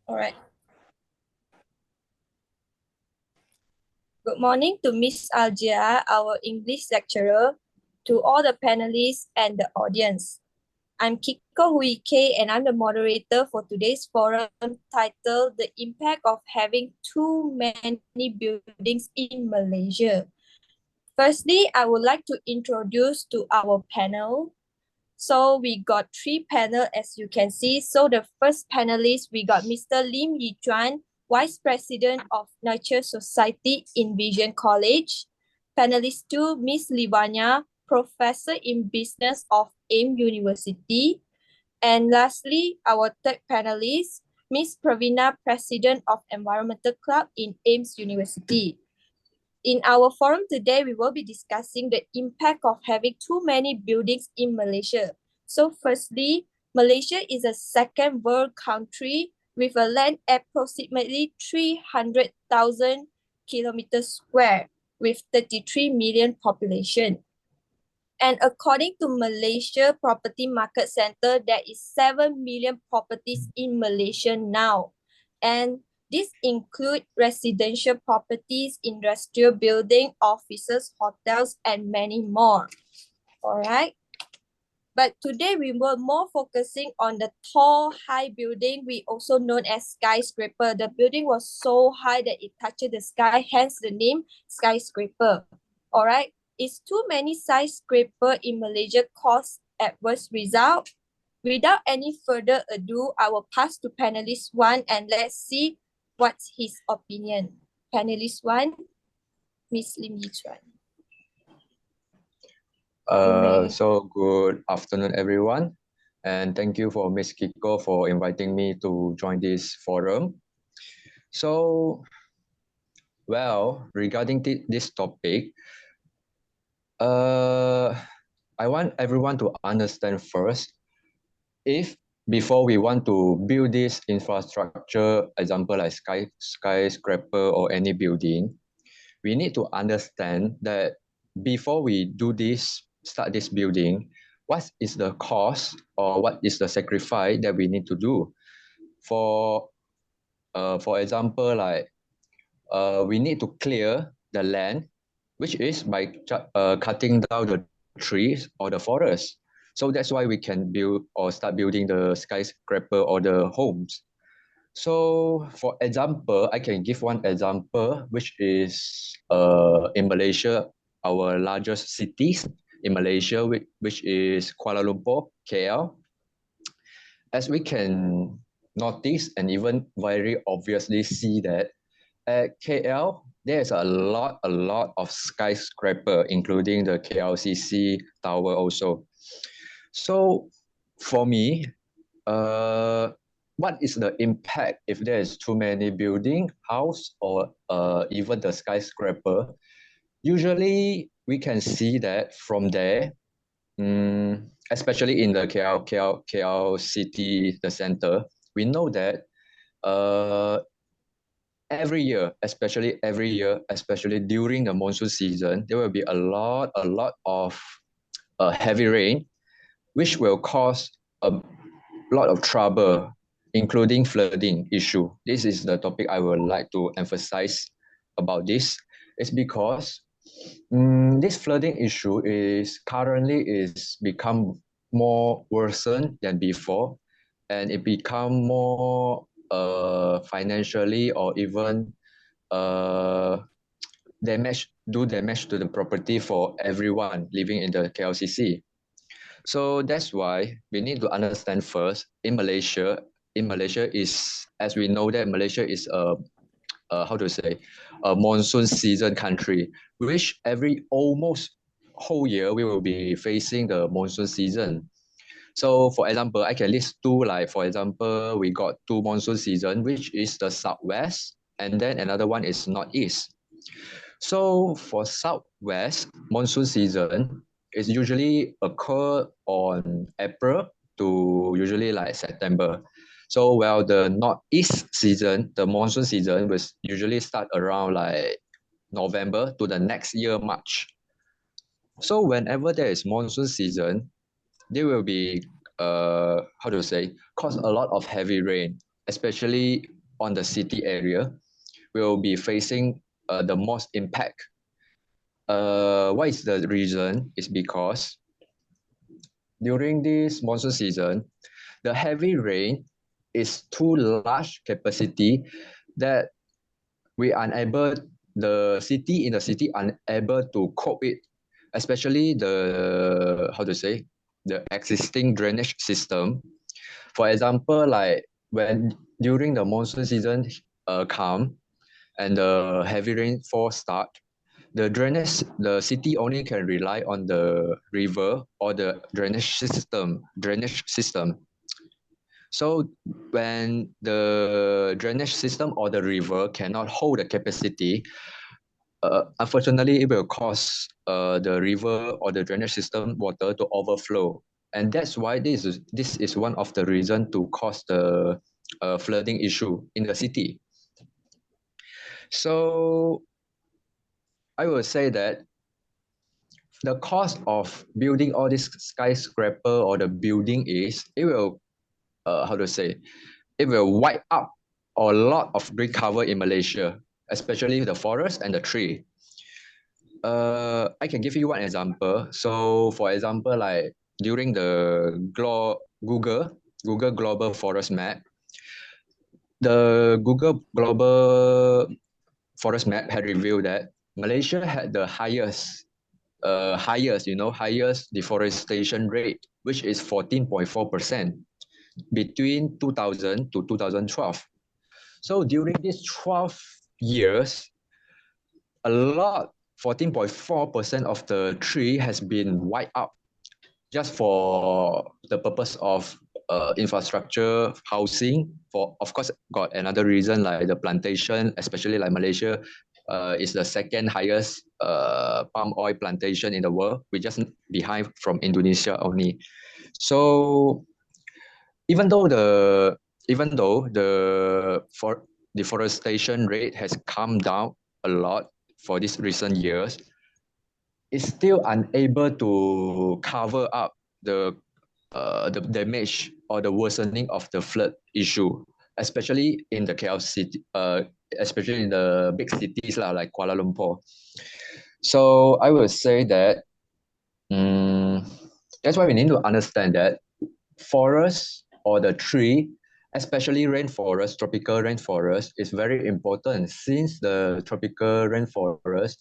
All right. Good morning to Miss Algia, our English lecturer, to all the panelists and the audience. I'm Kiko Huike and I'm the moderator for today's forum titled The Impact of Having Too Many Buildings in Malaysia. Firstly, I would like to introduce to our panel. So we got three panel as you can see. So the first panelist, we got Mr. Lim Yi Chuan, Vice President of Nurture Society in Vision College. Panelist 2, Ms. Livanya, Professor in Business of AIM University. And lastly, our third panelist, Ms. Pravina, President of Environmental Club in AIMS University. In our forum today, we will be discussing the impact of having too many buildings in Malaysia. So firstly, Malaysia is a second world country with a land approximately 300,000 kilometers square with 33 million population. And according to Malaysia Property Market Center, there is 7 million properties in Malaysia now. And these include residential properties, industrial building, offices, hotels, and many more. All right. But today we were more focusing on the tall, high building, we also known as skyscraper. The building was so high that it touched the sky, hence the name skyscraper. All right. Is too many skyscraper in Malaysia cause adverse result? Without any further ado, I will pass to panelist 1 and let's see what's his opinion. Panelist 1, Ms. Lim Yi Chuan. So good afternoon, everyone. And thank you for Ms. Kiko for inviting me to join this forum. So, well, regarding this topic, I want everyone to understand first, if before we want to build this infrastructure, example like skyscraper or any building, we need to understand that before we do this, start this building, what is the cost or what is the sacrifice that we need to do? For example, like we need to clear the land, which is by cutting down the trees or the forest. So that's why we can build or start building the skyscraper or the homes. So for example, I can give one example, which is in Malaysia, our largest cities in Malaysia, which is Kuala Lumpur, KL. As we can notice and even very obviously see that at KL, there's a lot of skyscraper, including the KLCC tower also. So for me, what is the impact if there is too many building, house, or even the skyscraper? Usually, we can see that from there, especially in the KL city, the center, we know that every year, especially during the monsoon season, there will be a lot of heavy rain, which will cause a lot of trouble, including flooding issue. This is the topic I would like to emphasize about this. It's because this flooding issue is currently become more worsened than before, and it become more financially or even damage to the property for everyone living in the KLCC. So that's why we need to understand first in Malaysia is, as we know that Malaysia is a how to say, a monsoon season country, which every almost whole year we will be facing the monsoon season. So for example, I can list two, like for example, we got two monsoon season, which is the southwest, and then another one is northeast. So for southwest monsoon season, it's usually occur on April to usually like September. So while the northeast season, the monsoon season will usually start around like November to the next year, March. So whenever there is monsoon season, there will be how to say, cause a lot of heavy rain, especially on the city area will be facing the most impact. What is the reason? Is because during this monsoon season, the heavy rain is too large capacity that we unable the city unable to cope it, especially the how to say the existing drainage system. For example, like when during the monsoon season come and the heavy rainfall start, the city only can rely on the river or the drainage system. So when the drainage system or the river cannot hold the capacity, unfortunately, it will cause the river or the drainage system water to overflow. And that's why this is one of the reasons to cause the flooding issue in the city. So I would say that the cost of building all this skyscraper or the building is it will how to say it will wipe up a lot of green cover in Malaysia, especially the forest and the tree. I can give you one example. So, for example, like during the Google Global Forest Map, the Google Global Forest Map had revealed that Malaysia had the highest deforestation rate, which is 14.4% between 2000 to 2012. So during these 12 years, a lot 14.4% of the tree has been wiped out just for the purpose of infrastructure, housing. For of course, got another reason like the plantation, especially like Malaysia, is the second highest palm oil plantation in the world. We just behind from Indonesia only. So even though the for deforestation rate has come down a lot for these recent years, it's still unable to cover up the damage or the worsening of the flood issue, especially in the KL city, especially in the big cities like Kuala Lumpur. So I would say that that's why we need to understand that forest or the tree, especially rainforest, tropical rainforest, is very important since the tropical rainforest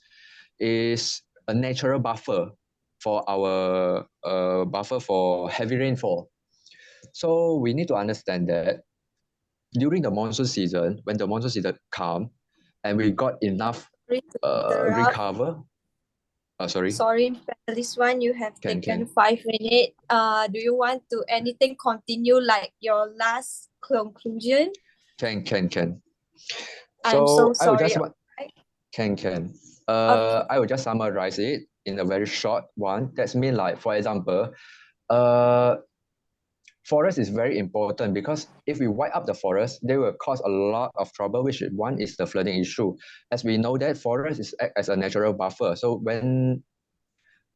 is a natural buffer for our buffer for heavy rainfall. So we need to understand that during the monsoon season, when the monsoon season come, and we got enough Sorry to interrupt. recover. Sorry. Sorry, this one you have taken 5 minutes. Do you want to anything continue like your last conclusion? Can. I'm so I will sorry. just can. Okay. I will just summarize it in a very short one. That's mean like, for example, forest is very important because if we wipe up the forest, they will cause a lot of trouble, which one is the flooding issue. As we know that forest is act as a natural buffer. So when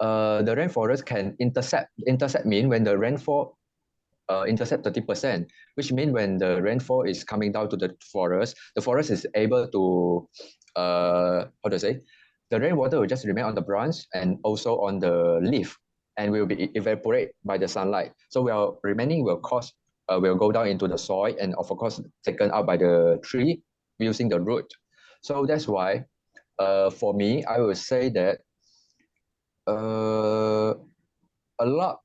the rainforest can intercept mean when the rainfall intercept 30%, which means when the rainfall is coming down to the forest is able to, how to say, the rainwater will just remain on the branch and also on the leaf and will be evaporate by the sunlight. So remaining will go down into the soil and of course taken out by the tree using the root. So that's why, for me, I would say that a lot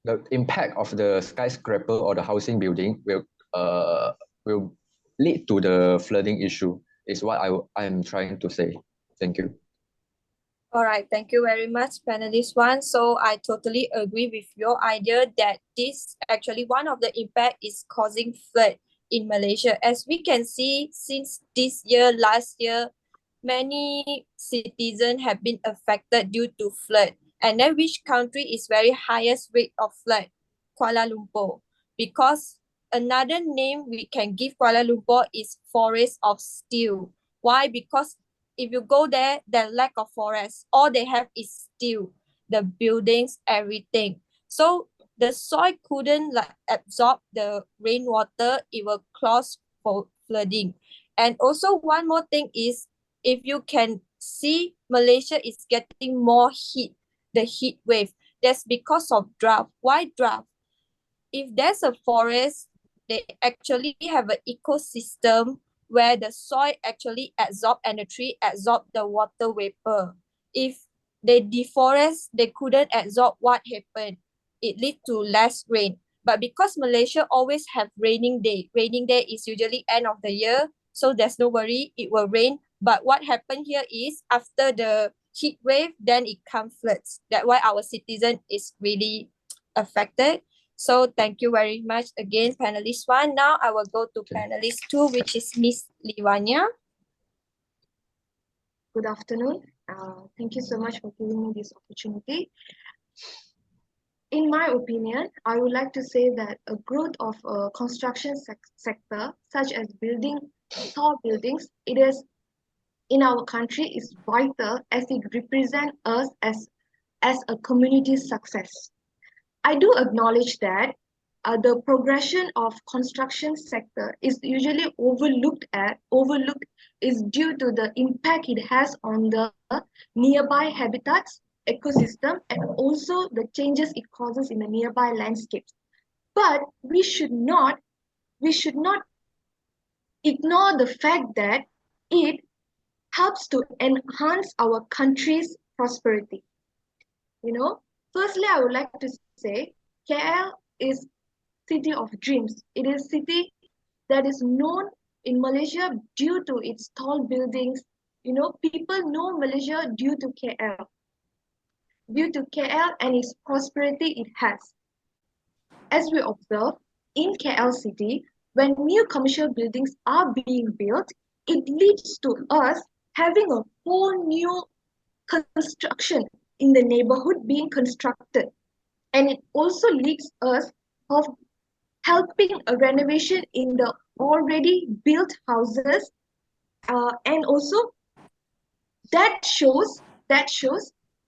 the impact of the skyscraper or the housing building will lead to the flooding issue is what I'm trying to say. Thank you. All right, thank you very much, panelist one. So I totally agree with your idea that this actually one of the impact is causing flood in Malaysia. As we can see, since this year, last year, many citizens have been affected due to flood. And then which country is very highest rate of flood? Kuala Lumpur. Because another name we can give Kuala Lumpur is Forest of Steel. Why? Because if you go there, the lack of forest, all they have is steel, the buildings, everything. So the soil couldn't like absorb the rainwater, it will cause for flooding. And also one more thing is, if you can see, Malaysia is getting more heat, the heat wave. That's because of drought. Why drought? If there's a forest, they actually have an ecosystem where the soil actually absorb and the tree absorb the water vapor. If they deforest, they couldn't absorb. What happened? It lead to less rain. But because Malaysia always have raining day is usually end of the year, so there's no worry, it will rain. But what happened here is after the heat wave, then it comes floods. That's why our citizen is really affected. So thank you very much again, panelist one. Now I will go to panelist two, which is Miss Livania. Good afternoon. Thank you so much for giving me this opportunity. In my opinion, I would like to say that a growth of a construction sector, such as building tall buildings, it is in our country is vital as it represents us as a community success. I do acknowledge that the progression of construction sector is usually overlooked is due to the impact it has on the nearby habitats, ecosystem, and also the changes it causes in the nearby landscapes. But we should not ignore the fact that it helps to enhance our country's prosperity. Firstly, I would like to say KL is city of dreams. It is city that is known in Malaysia due to its tall buildings. People know Malaysia due to KL and its prosperity it has. As we observe in KL city, when new commercial buildings are being built, it leads to us having a whole new construction in the neighborhood being constructed. And it also leads us of helping a renovation in the already built houses, and also that shows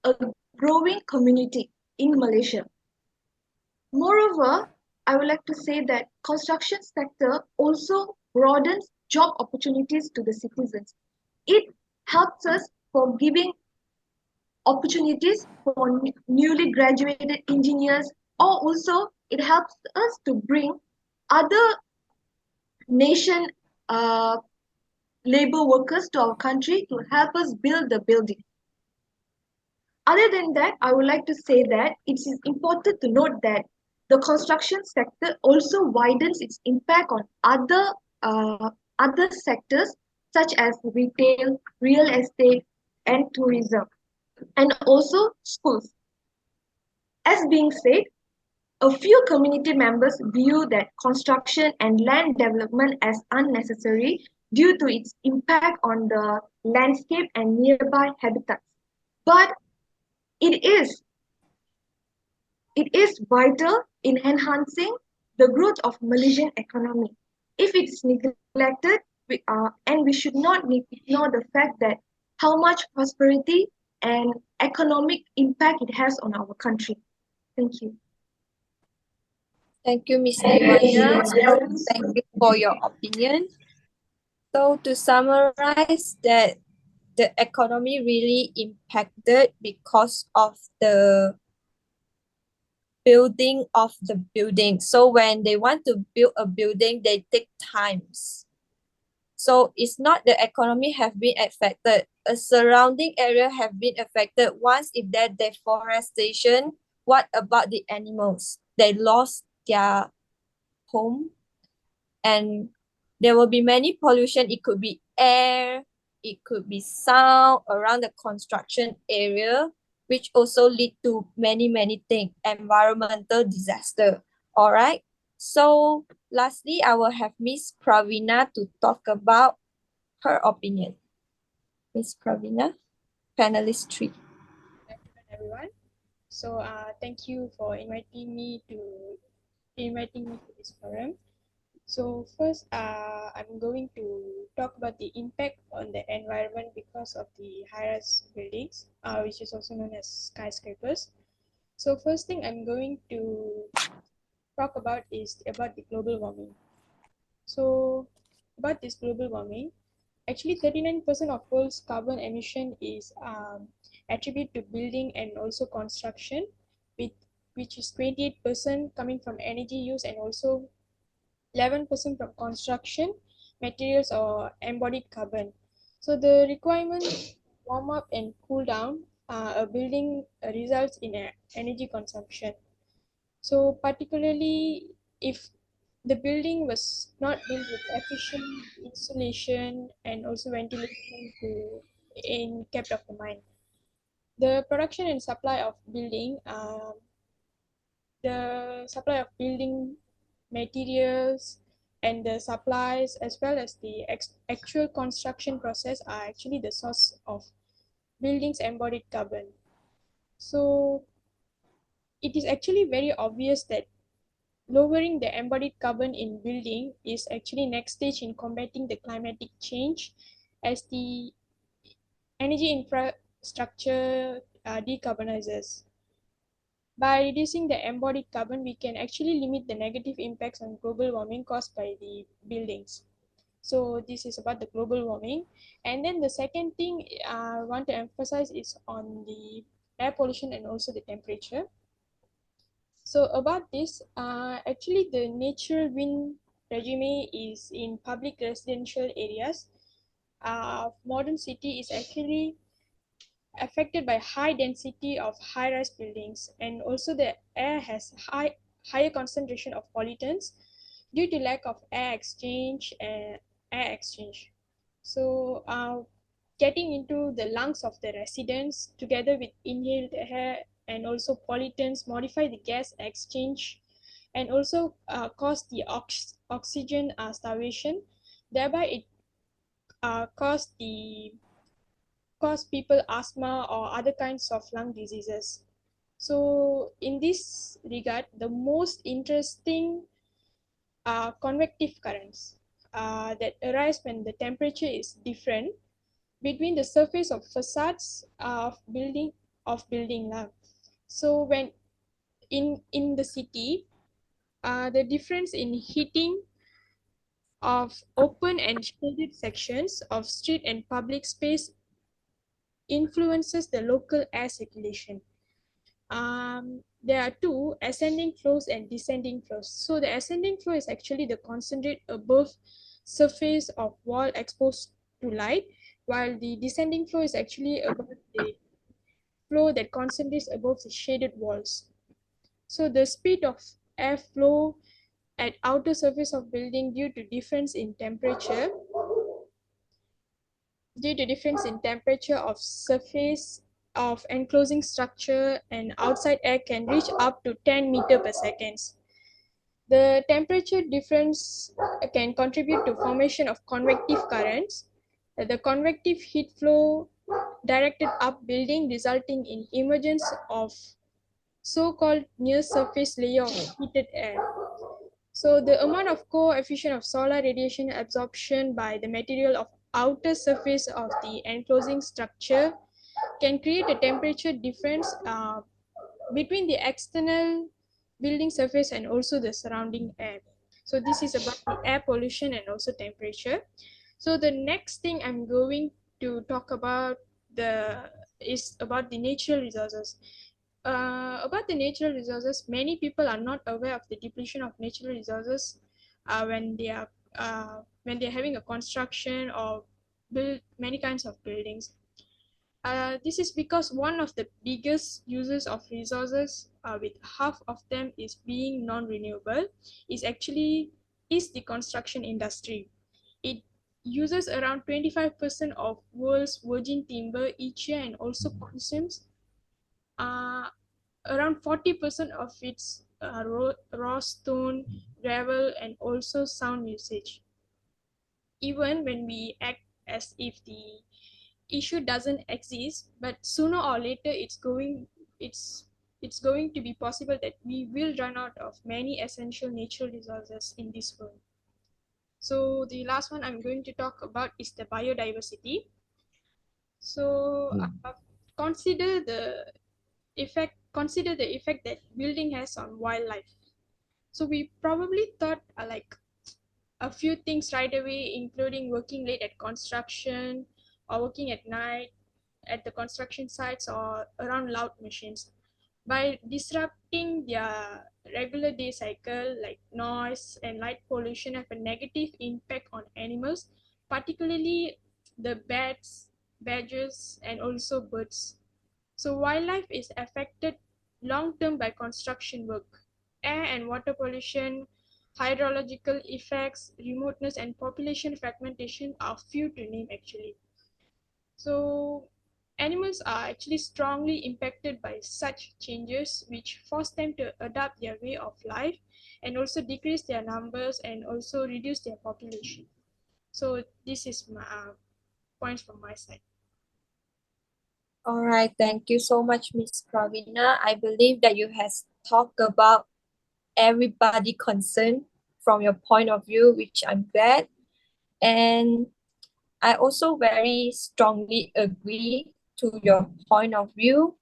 a growing community in Malaysia. Moreover, I would like to say that construction sector also broadens job opportunities to the citizens. It helps us for giving opportunities for newly graduated engineers, or also it helps us to bring other nation labor workers to our country to help us build the building. Other than that, I would like to say that it is important to note that the construction sector also widens its impact on other sectors such as retail, real estate, and tourism, and also schools. As being said, a few community members view that construction and land development as unnecessary due to its impact on the landscape and nearby habitats. But it is vital in enhancing the growth of Malaysian economy. If it's neglected, we should not ignore the fact that how much prosperity and economic impact it has on our country. Thank you. Thank you, Ms. Livania. Thank you for your opinion. So to summarize that the economy really impacted because of the building of the building. So when they want to build a building, they take times. So it's not the economy have been affected. A surrounding area have been affected. Once if there deforestation, what about the animals? They lost their home, and there will be many pollution. It could be air, it could be sound around the construction area, which also lead to many things, environmental disaster. All right. So lastly, I will have Miss Pravina to talk about her opinion. Miss Pravina, panelist 3. Good afternoon, everyone. So thank you for inviting me to this forum. So first, I'm going to talk about the impact on the environment because of the high-rise buildings, which is also known as skyscrapers. So first thing I'm going to talk about is about the global warming. So about this global warming, actually 39% of world's carbon emission is attributed to building and also construction, with which is 28% coming from energy use and also 11% from construction materials or embodied carbon. So the requirement warm up and cool down a building results in energy consumption. So particularly if the building was not built with efficient insulation and also ventilation to in kept of the mind. The production and supply of building, the supply of building materials and the supplies as well as the actual construction process are actually the source of buildings embodied carbon. So it is actually very obvious that lowering the embodied carbon in building is actually next stage in combating the climatic change as the energy infrastructure decarbonizes. By reducing the embodied carbon, we can actually limit the negative impacts on global warming caused by the buildings. So this is about the global warming. And then the second thing I want to emphasize is on the air pollution and also the temperature. So about this, actually the natural wind regime is in public residential areas. Modern city is actually affected by high density of high-rise buildings, and also the air has higher concentration of pollutants due to lack of air exchange. So getting into the lungs of the residents together with inhaled air and also pollutants modify the gas exchange and also cause the oxygen starvation, thereby it cause people asthma or other kinds of lung diseases. So in this regard, the most interesting are convective currents that arise when the temperature is different between the surface of facades of building now. So when in the city, the difference in heating of open and shaded sections of street and public space influences the local air circulation. There are two ascending flows and descending flows. So the ascending flow is actually the concentrate above surface of wall exposed to light, while the descending flow is actually above the flow that concentrates above the shaded walls. So the speed of airflow at outer surface of building due to difference in temperature of surface of enclosing structure and outside air can reach up to 10 meter per second. The temperature difference can contribute to formation of convective currents. The convective heat flow directed up building resulting in emergence of so-called near surface layer of heated air. So the amount of coefficient of solar radiation absorption by the material of outer surface of the enclosing structure can create a temperature difference between the external building surface and also the surrounding air. So this is about the air pollution and also temperature. So the next thing I'm going to talk about is about the natural resources. About the natural resources, many people are not aware of the depletion of natural resources when they're having a construction or build many kinds of buildings. This is because one of the biggest users of resources, with half of them is being non-renewable, is the construction industry. It uses around 25% of world's virgin timber each year and also consumes uh, around 40% of its raw stone, gravel, and also sound usage. Even when we act as if the issue doesn't exist, but sooner or later it's going to be possible that we will run out of many essential natural resources in this world. So the last one I'm going to talk about is the biodiversity. So consider the effect that building has on wildlife. So we probably thought a few things right away, including working late at construction or working at night at the construction sites or around loud machines. By disrupting their regular day cycle, like noise and light pollution have a negative impact on animals, particularly the bats, badgers, and also birds. So wildlife is affected long term by construction work. Air and water pollution, hydrological effects, remoteness, and population fragmentation are few to name actually. So animals are actually strongly impacted by such changes, which force them to adapt their way of life and also decrease their numbers and also reduce their population. So this is my points from my side. All right, thank you so much, Miss Pravina. I believe that you has talked about everybody concerned from your point of view, which I'm glad. And I also very strongly agree to your point of view.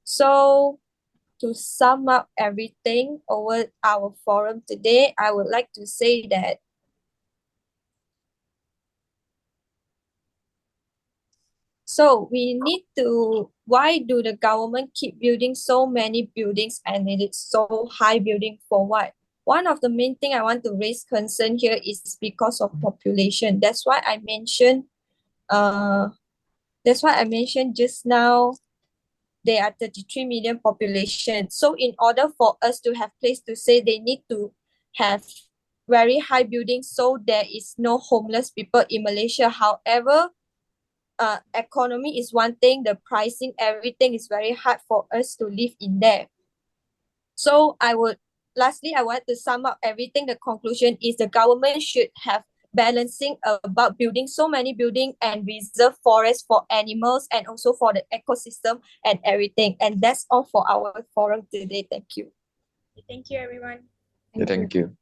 So to sum up everything over our forum today, I would like to say that we need to, why do the government keep building so many buildings and it is so high building for what? One of the main thing I want to raise concern here is because of population. That's why I mentioned just now there are 33 million population. So in order for us to have place to stay, they need to have very high buildings so there is no homeless people in Malaysia. However, economy is one thing, the pricing, everything is very hard for us to live in there. So I want to sum up everything. The conclusion is the government should have balancing about building so many building and reserve forests for animals and also for the ecosystem and everything. And that's all for our forum today. Thank you. Thank you, everyone. Yeah, thank you.